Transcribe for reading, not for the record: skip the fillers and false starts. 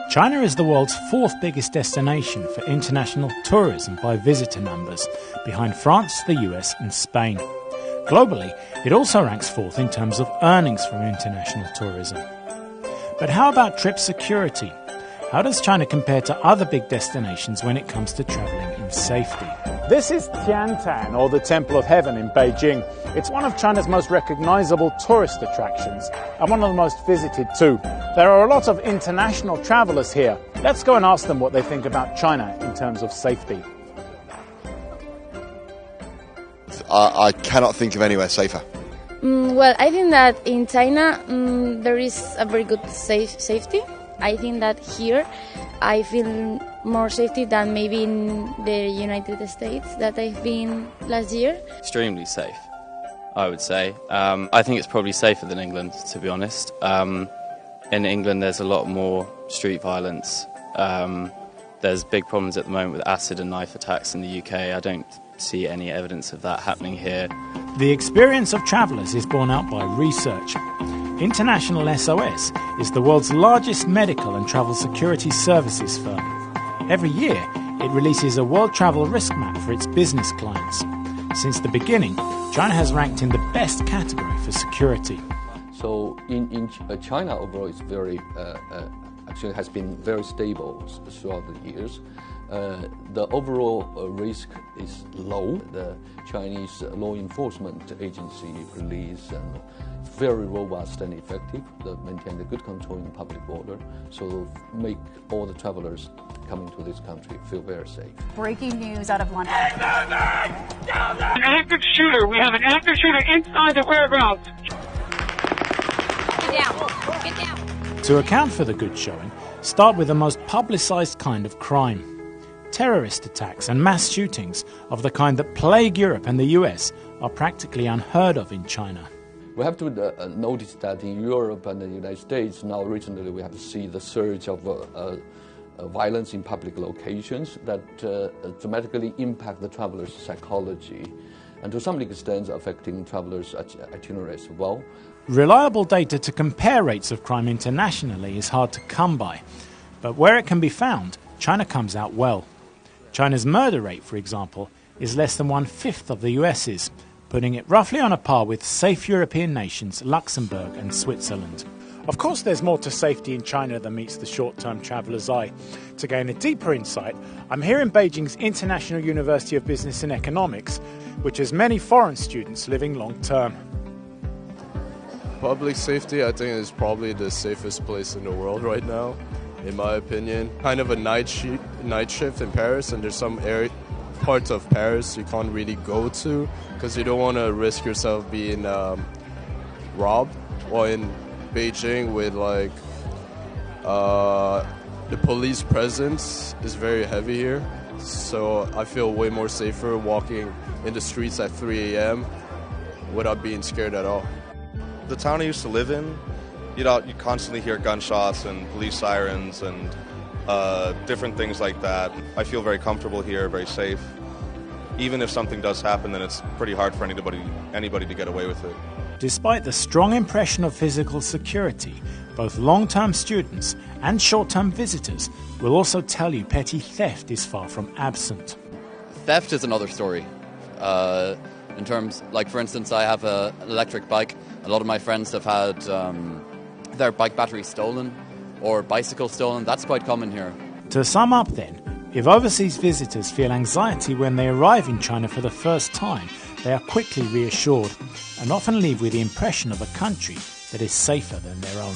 China is the world's fourth biggest destination for international tourism by visitor numbers, behind France, the US and Spain. Globally, it also ranks fourth in terms of earnings from international tourism. But how about trip security? How does China compare to other big destinations when it comes to travelling in safety? This is Tiantan, or the Temple of Heaven in Beijing. It's one of China's most recognisable tourist attractions, and one of the most visited too. There are a lot of international travellers here. Let's go and ask them what they think about China in terms of safety. I cannot think of anywhere safer. Well, I think that in China there is a very good safety. I think that here I feel more safety than maybe in the United States that I've been last year. Extremely safe, I would say. I think it's probably safer than England, to be honest. In England there's a lot more street violence. There's big problems at the moment with acid and knife attacks in the UK. I don't see any evidence of that happening here. The experience of travellers is borne out by research. International SOS is the world's largest medical and travel security services firm. Every year, it releases a world travel risk map for its business clients. Since the beginning, China has ranked in the best category for security. So in China overall, it's very actually has been very stable throughout the years. The overall risk is low. The Chinese law enforcement agency police and very robust and effective. They maintain a good control in the public border, so make all the travelers coming to this country feel very safe. Breaking news out of London. An active shooter. We have an active shooter inside the warehouse. Get down. Get down. To account for the good showing, start with the most publicised kind of crime. Terrorist attacks and mass shootings of the kind that plague Europe and the US are practically unheard of in China. We have to notice that in Europe and the United States, now recently we have to see the surge of violence in public locations that dramatically impact the travelers' psychology and to some extent affecting travelers' itineraries as well. Reliable data to compare rates of crime internationally is hard to come by, but where it can be found, China comes out well. China's murder rate, for example, is less than 1/5 of the US's, putting it roughly on a par with safe European nations Luxembourg and Switzerland. Of course, there's more to safety in China than meets the short-term traveller's eye. To gain a deeper insight, I'm here in Beijing's International University of Business and Economics, which has many foreign students living long-term. Public safety, I think, is probably the safest place in the world right now, in my opinion. Kind of a night shift in Paris, and there's some parts of Paris you can't really go to because you don't want to risk yourself being robbed. Or in Beijing, with the police presence is very heavy here, so I feel way more safer walking in the streets at 3 a.m. without being scared at all. The town I used to live in, you constantly hear gunshots and police sirens and different things like that. I feel very comfortable here, very safe. Even if something does happen, then it's pretty hard for anybody to get away with it. Despite the strong impression of physical security, both long-term students and short-term visitors will also tell you petty theft is far from absent. Theft is another story. In terms, like for instance, I have an electric bike. A lot of my friends have had their bike battery stolen or bicycle stolen. That's quite common here. To sum up then, if overseas visitors feel anxiety when they arrive in China for the first time, they are quickly reassured and often leave with the impression of a country that is safer than their own.